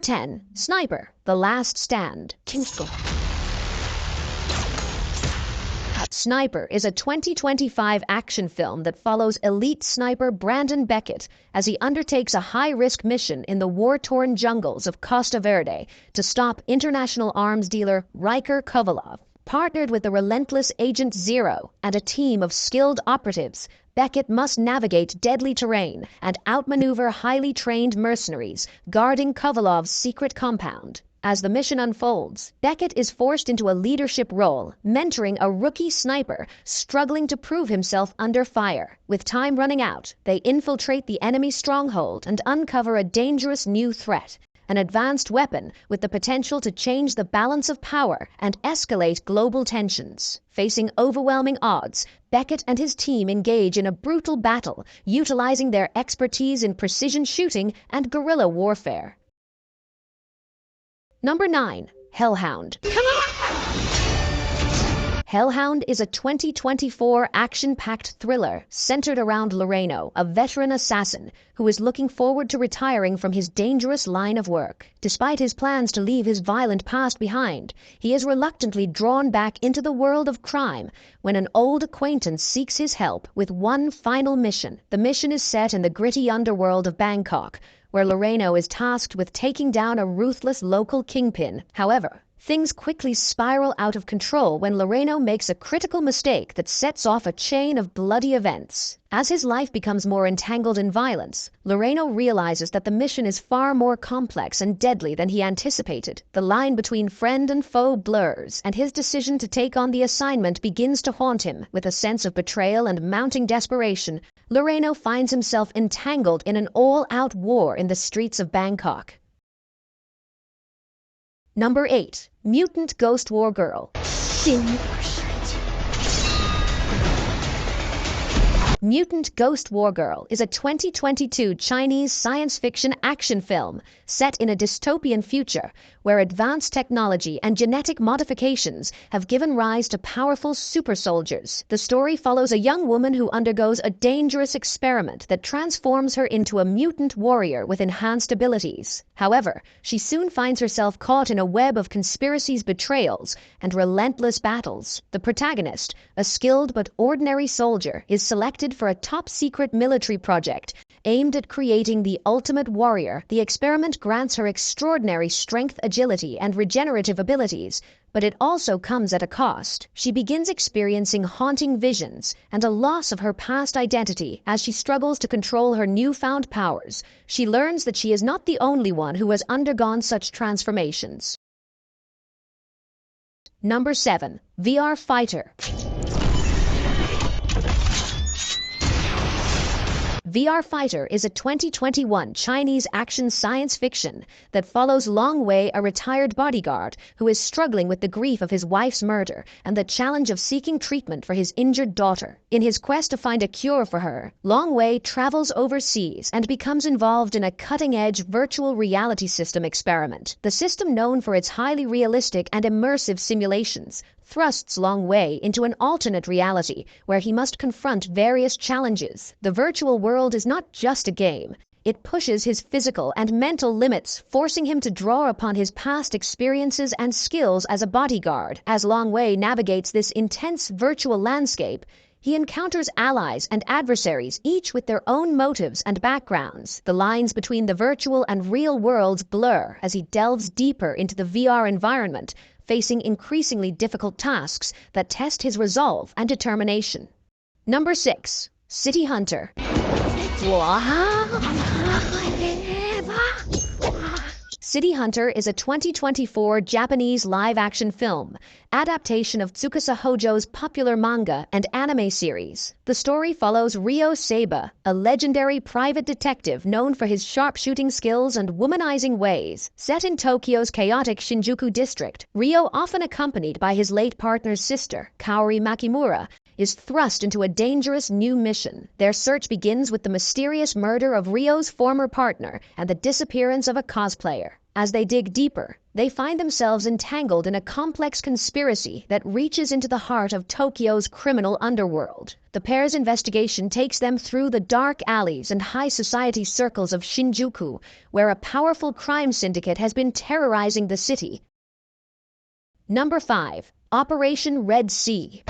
10. Sniper, The Last Stand. Sniper is a 2025 action film that follows elite sniper Brandon Beckett as he undertakes a high-risk mission in the war-torn jungles of Costa Verde to stop international arms dealer Riker Kovalov. Partnered with the relentless Agent Zero and a team of skilled operatives, Beckett must navigate deadly terrain and outmaneuver highly trained mercenaries guarding Kovalov's secret compound. As the mission unfolds, Beckett is forced into a leadership role, mentoring a rookie sniper struggling to prove himself under fire. With time running out, they infiltrate the enemy stronghold and uncover a dangerous new threat, an advanced weapon with the potential to change the balance of power and escalate global tensions. Facing overwhelming odds, Beckett and his team engage in a brutal battle, utilizing their expertise in precision shooting and guerrilla warfare. Number 9. Hellhound. Hellhound is a 2024 action-packed thriller centered around Loreno, a veteran assassin who is looking forward to retiring from his dangerous line of work. Despite his plans to leave his violent past behind, he is reluctantly drawn back into the world of crime when an old acquaintance seeks his help with one final mission. The mission is set in the gritty underworld of Bangkok, where Loreno is tasked with taking down a ruthless local kingpin. However, things quickly spiral out of control when Loreno makes a critical mistake that sets off a chain of bloody events. As his life becomes more entangled in violence, Loreno realizes that the mission is far more complex and deadly than he anticipated. The line between friend and foe blurs, and his decision to take on the assignment begins to haunt him. With a sense of betrayal and mounting desperation, Loreno finds himself entangled in an all-out war in the streets of Bangkok. Number 8. Mutant Ghost War Girl. Mutant Ghost War Girl is a 2022 Chinese science fiction action film set in a dystopian future where advanced technology and genetic modifications have given rise to powerful super soldiers. The story follows a young woman who undergoes a dangerous experiment that transforms her into a mutant warrior with enhanced abilities. However, she soon finds herself caught in a web of conspiracies, betrayals, and relentless battles. The protagonist, a skilled but ordinary soldier, is selected for a top-secret military project aimed at creating the ultimate warrior. The experiment grants her extraordinary strength, agility, and regenerative abilities, but it also comes at a cost. She begins experiencing haunting visions and a loss of her past identity as she struggles to control her newfound powers. She learns that she is not the only one who has undergone such transformations. Number 7. VR Fighter. VR Fighter is a 2021 Chinese action science fiction that follows Long Wei, a retired bodyguard who is struggling with the grief of his wife's murder and the challenge of seeking treatment for his injured daughter. In his quest to find a cure for her, Long Wei travels overseas and becomes involved in a cutting-edge virtual reality system experiment. The system, known for its highly realistic and immersive simulations, thrusts Long Wei into an alternate reality where he must confront various challenges. The virtual world is not just a game. It pushes his physical and mental limits, forcing him to draw upon his past experiences and skills as a bodyguard. As Long Wei navigates this intense virtual landscape, he encounters allies and adversaries, each with their own motives and backgrounds. The lines between the virtual and real worlds blur as he delves deeper into the VR environment, facing increasingly difficult tasks that test his resolve and determination. Number 6. City Hunter. City Hunter is a 2024 Japanese live-action film adaptation of Tsukasa Hojo's popular manga and anime series. The story follows Ryo Seiba, a legendary private detective known for his sharpshooting skills and womanizing ways. Set in Tokyo's chaotic Shinjuku district, Ryo, often accompanied by his late partner's sister, Kaori Makimura, is thrust into a dangerous new mission. Their search begins with the mysterious murder of Ryo's former partner and the disappearance of a cosplayer. As they dig deeper, they find themselves entangled in a complex conspiracy that reaches into the heart of Tokyo's criminal underworld. The pair's investigation takes them through the dark alleys and high society circles of Shinjuku, where a powerful crime syndicate has been terrorizing the city. Number 5. Operation Red Sea.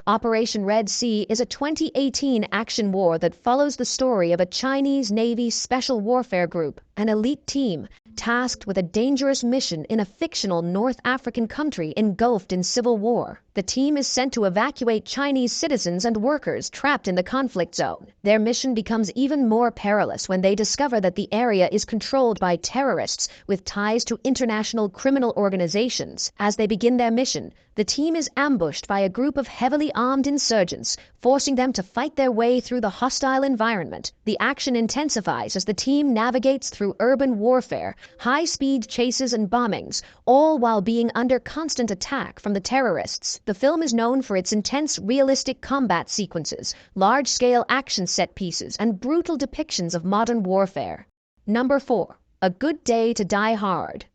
Operation Red Sea is a 2018 action war that follows the story of a Chinese Navy special warfare group, an elite team tasked with a dangerous mission in a fictional North African country engulfed in civil war. The team is sent to evacuate Chinese citizens and workers trapped in the conflict zone. Their mission becomes even more perilous when they discover that the area is controlled by terrorists with ties to international criminal organizations. As they begin their mission, the team is ambushed by a group of heavily armed insurgents, forcing them to fight their way through the hostile environment. The action intensifies as the team navigates through urban warfare, high-speed chases and bombings, all while being under constant attack from the terrorists. The film is known for its intense, realistic combat sequences, large-scale action set pieces, and brutal depictions of modern warfare. Number 4. A Good Day to Die Hard.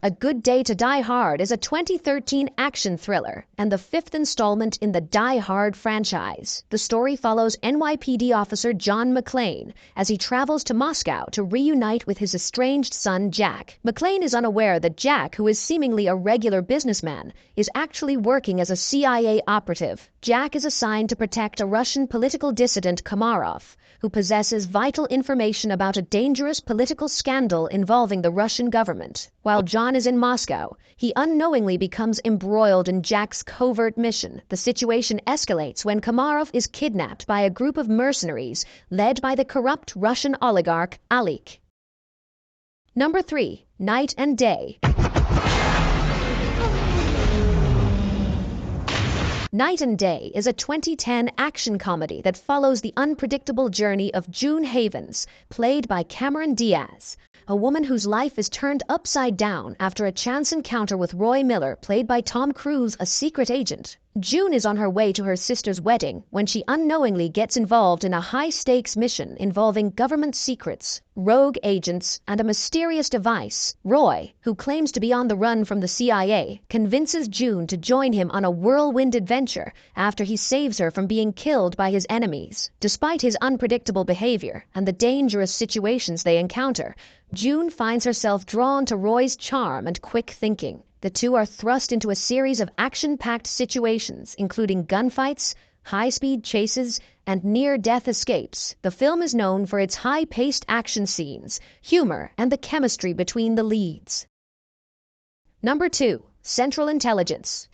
A Good Day to Die Hard is a 2013 action thriller and the fifth installment in the Die Hard franchise. The story follows NYPD officer John McClane as he travels to Moscow to reunite with his estranged son Jack. McClane is unaware that Jack, who is seemingly a regular businessman, is actually working as a CIA operative. Jack is assigned to protect a Russian political dissident, Komarov, who possesses vital information about a dangerous political scandal involving the Russian government. While John is in Moscow, he unknowingly becomes embroiled in Jack's covert mission. The situation escalates when Komarov is kidnapped by a group of mercenaries led by the corrupt Russian oligarch Alik. Number 3. Night and Day. Night and Day is a 2010 action comedy that follows the unpredictable journey of June Havens, played by Cameron Diaz, a woman whose life is turned upside down after a chance encounter with Roy Miller, played by Tom Cruise, a secret agent. June is on her way to her sister's wedding when she unknowingly gets involved in a high-stakes mission involving government secrets, rogue agents, and a mysterious device. Roy, who claims to be on the run from the CIA, convinces June to join him on a whirlwind adventure after he saves her from being killed by his enemies. Despite his unpredictable behavior and the dangerous situations they encounter, June finds herself drawn to Roy's charm and quick thinking. The two are thrust into a series of action-packed situations, including gunfights, high-speed chases, and near-death escapes. The film is known for its high-paced action scenes, humor, and the chemistry between the leads. Number 2. Central Intelligence.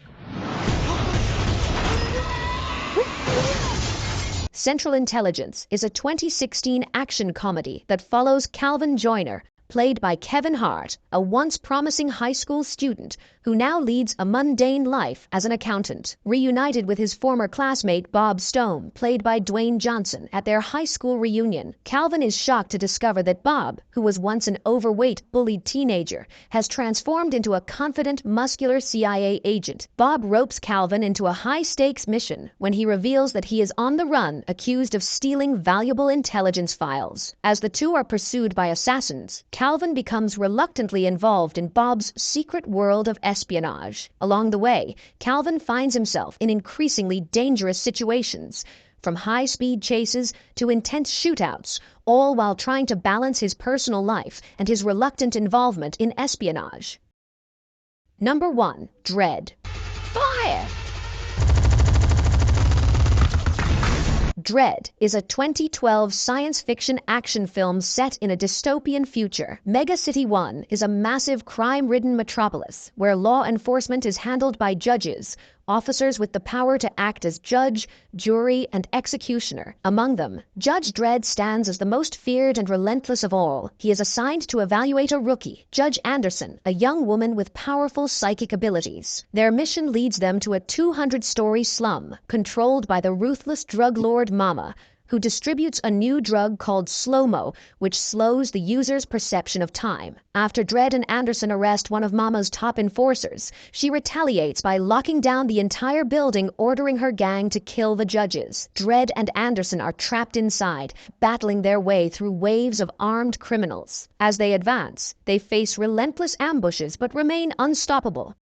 Central Intelligence is a 2016 action comedy that follows Calvin Joyner, played by Kevin Hart, a once promising high school student who now leads a mundane life as an accountant. Reunited with his former classmate Bob Stone, played by Dwayne Johnson, at their high school reunion, Calvin is shocked to discover that Bob, who was once an overweight, bullied teenager, has transformed into a confident, muscular CIA agent. Bob ropes Calvin into a high-stakes mission when he reveals that he is on the run, accused of stealing valuable intelligence files. As the two are pursued by assassins, Calvin becomes reluctantly involved in Bob's secret world of espionage. Along the way, Calvin finds himself in increasingly dangerous situations, from high-speed chases to intense shootouts, all while trying to balance his personal life and his reluctant involvement in espionage. Number 1. Dredd. Fire! Dredd is a 2012 science fiction action film set in a dystopian future. Mega City 1 is a massive crime-ridden metropolis where law enforcement is handled by judges, officers with the power to act as judge, jury, and executioner. Among them, Judge Dredd stands as the most feared and relentless of all. He is assigned to evaluate a rookie, Judge Anderson, a young woman with powerful psychic abilities. Their mission leads them to a 200-story slum controlled by the ruthless drug lord Mama, who distributes a new drug called slow-mo, which slows the user's perception of time. After Dredd and Anderson arrest one of Mama's top enforcers, she retaliates by locking down the entire building, ordering her gang to kill the judges. Dredd and Anderson are trapped inside, battling their way through waves of armed criminals. As they advance, they face relentless ambushes but remain unstoppable.